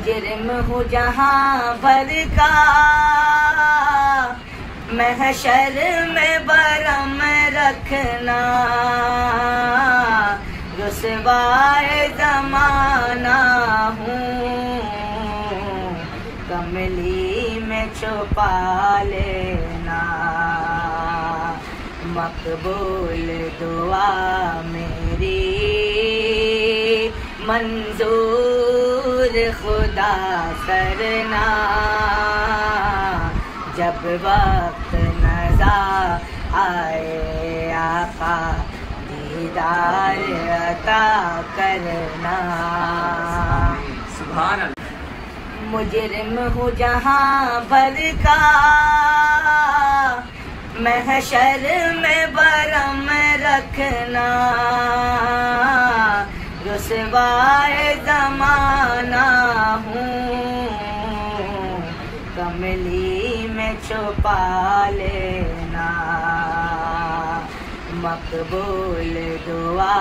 मुजरिम हूँ जहाँ भर का, महशर में बरम रखना, रुसवाए ज़माना हूँ, कमली में छुपा लेना, मकबूल दुआ मेरी मंजूर खुदा करना, जब वक्त नज़र आए आका दीदार अता करना। सुभान अल्लाह। मुजरिम हूँ जहाँ भर का, महशर में बरम रखना, रुसवाए ज़माना हूँ, कमली में छुपा लेना, मकबूल दुआ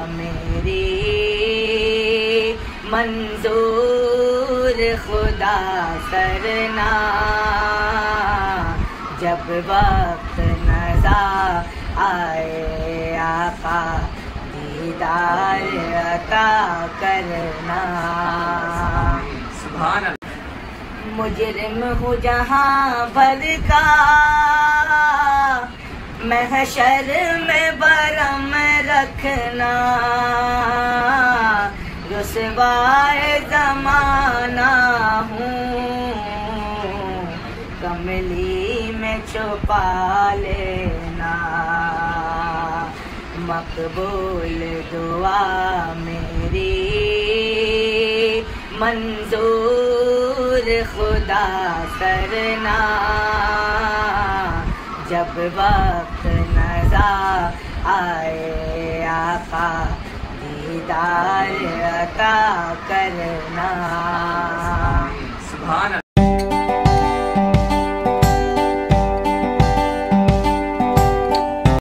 मेरी मंजूर खुदा करना, जब वक्त नज़र आए आका दीदार अता करना। सुभान अल्लाह। मुजरिम हूँ जहाँ भर का, महशर में बरम रखना, रुसवाए ज़माना हूँ, कमली में छुपा लेना, मकबूल दुआ मेरी मंजूर खुदा करना, जब वक्त नज़र आए आका दीदार अता करना।